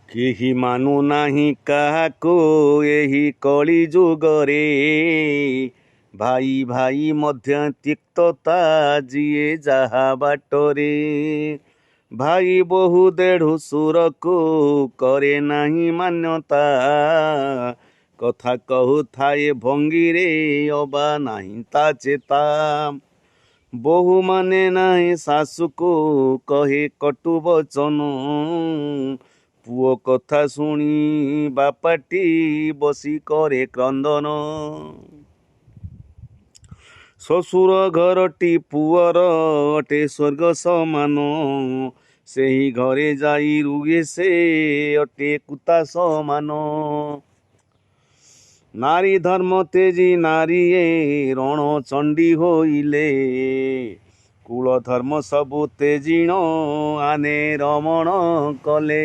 केही मानु नाही काहाको एही कଳି जुगरे भाई भाई मध्य तिक्तता जिए जाहा बाटरे भाई बहु देढुसुरको करे नाही मान्यता कथा कहुथाए भंगिरे अबा नाही ता चेता बहु माने नाही शाशुको कहे कटु बचन पुओ कथा शुणी बापाटी बसी करे क्रंदन শ্বশুর ঘরটি পুଅର ଅଟେ ସ୍ୱର୍ଗ ସମାନ ସେହି ଘରେ ଯାଇ ରୁହେ ସେ ଅଟେ କୁତା ସମାନ ନାରୀ ଧର୍ମ ତେଜି ନାରୀଏ ରଣ ଚଣ୍ଡୀ ହୋଇଲେ କୁଳ ଧର୍ମ ସବୁ ତେଜିଣ ଆନେ ରମଣ କଲେ।